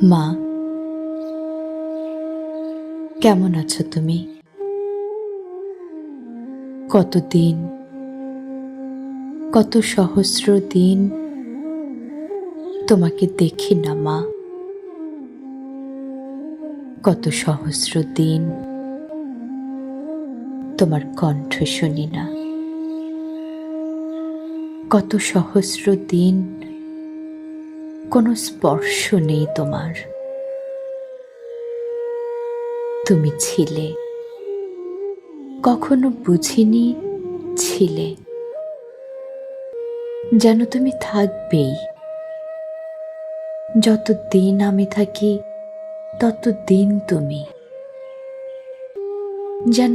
মা, কেমন আছো তুমি? কতদিন, কত সহস্র দিন তোমাকে দেখি না মা। কত সহস্র দিন তোমার কণ্ঠ শুনি না। কত সহস্র দিন কোনো স্পর্শ নেই তোমার। তুমি ছিলে, কখনো বুঝিনি ছিলে, যেন তুমি থাকবেই। যতদিন আমি থাকি ততদিন তুমি, যেন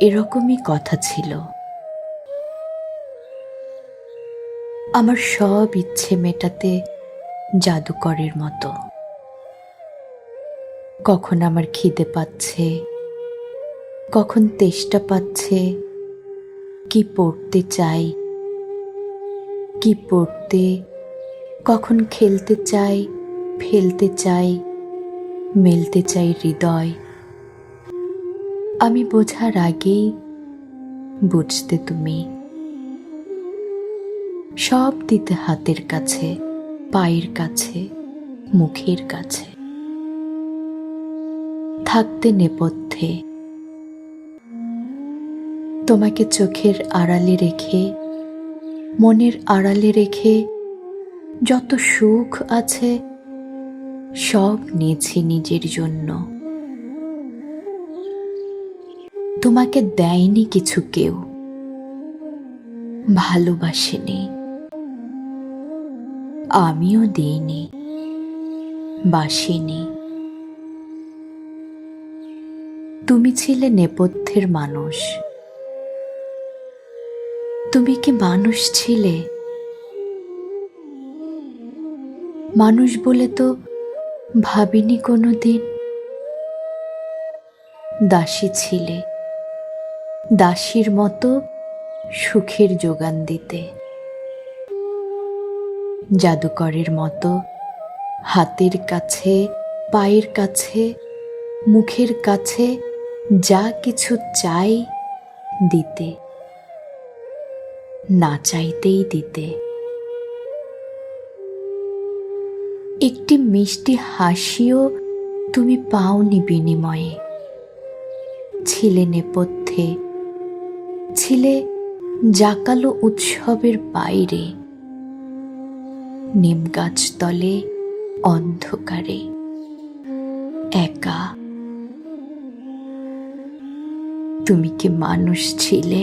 এরকমই কথা ছিল। আমার সব ইচ্ছে মেটাতে জাদুকরের মতো। কখন আমার খিদে পাচ্ছে, কখন তেষ্টা পাচ্ছে, কি পড়তে চাই, কি পড়তে, কখন খেলতে চাই, ফেলতে চাই, মেলতে চাই হৃদয়। আমি বোঝার আগেই বুঝতে তুমি। সব দিতে হাতের কাছে, পায়ের কাছে, মুখের কাছে। থাকতে নেপথ্যে, তোমাকে চোখের আড়ালে রেখে, মনের আড়ালে রেখে, যত সুখ আছে সব নিয়েছি নিজের জন্য। তোমাকে দেয়নি কিছু কেউ, ভালোবাসেনি, আমিও দিইনি, বাসিনি। তুমি ছিলে নেপথ্যের মানুষ। তুমি কি মানুষ ছিলে? মানুষ বলে তো ভাবিনি কোনোদিন। দাসী ছিলে, দাসীর মতো সুখের যোগান দিতে। জাদুকরের মতো হাতের কাছে, পায়ের কাছে, মুখের কাছে যা কিছু চাই দিতে, না চাইতেই দিতে। একটি মিষ্টি হাসিও তুমি পাওনি বিনিময়ে। ছিলে নেপথ্যে, ছিলে জাকালো উৎসবের বাইরে, নিম গাছ তলে অন্ধকারে, একা। তুমি কি মানুষ ছিলে?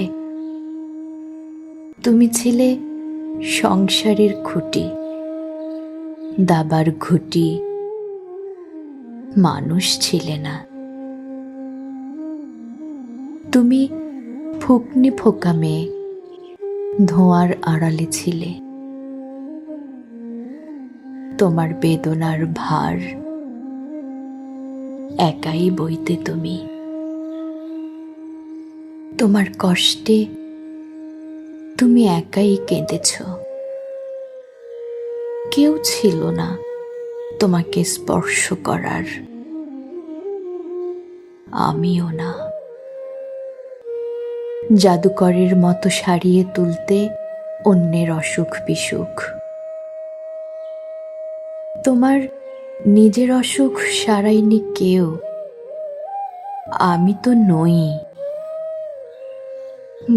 তুমি ছিলে সংসারের খুঁটি, দাবার ঘুঁটি। মানুষ ছিলে না। তুমি ফুকনি ফোকা মেয়ে, ধোঁয়ার আড়ালে ছিলে। তোমার বেদনার ভার একাই বইতে তুমি। তোমার কষ্টে তুমি একাই কেঁদেছ। কেউ ছিল না তোমাকে স্পর্শ করার, আমিও না। জাদুকরের মতো সারিয়ে তুলতে অন্যের অসুখ বিসুখ। তোমার নিজের অসুখ সারাইনি কেউ। আমি তো নই,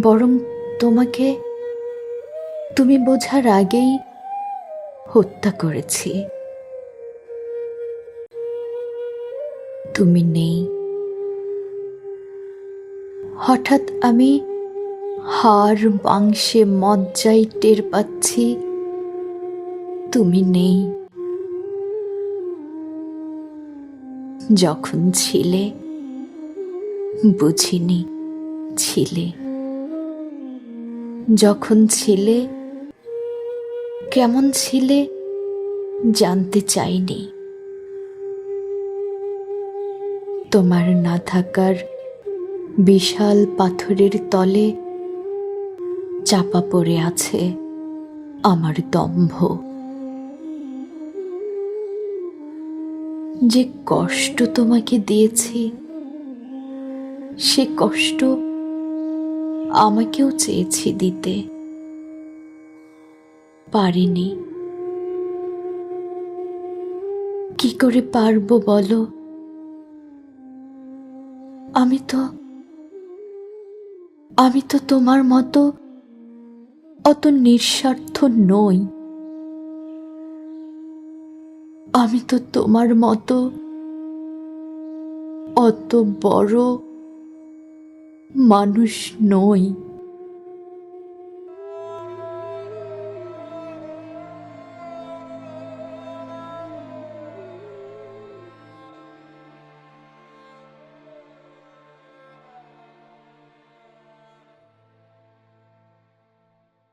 বরং তোমাকে তুমি বোঝার আগেই হত্যা করেছি। তুমি নেই। হঠাৎ আমি হাড় মাংসে মজ্জায় টের পাচ্ছি তুমি নেই। যখন ছিলে বুঝিনি ছিলে। যখন ছিলে কেমন ছিলে জানতে চাইনি। তোমার না থাকার বিশাল পাথরের তলে চাপা পড়ে আছে আমার দম্ভ। যে কষ্ট তোমাকে দিয়েছি, সে কষ্ট আমাকেও চেয়েছি দিতে, পারিনি। কি করে পারবো বলো? আমি তো আমি তো তোমার মতো অত নিঃস্বার্থ নই। আমি তো তোমার মতো অত বড় মানুষ নই।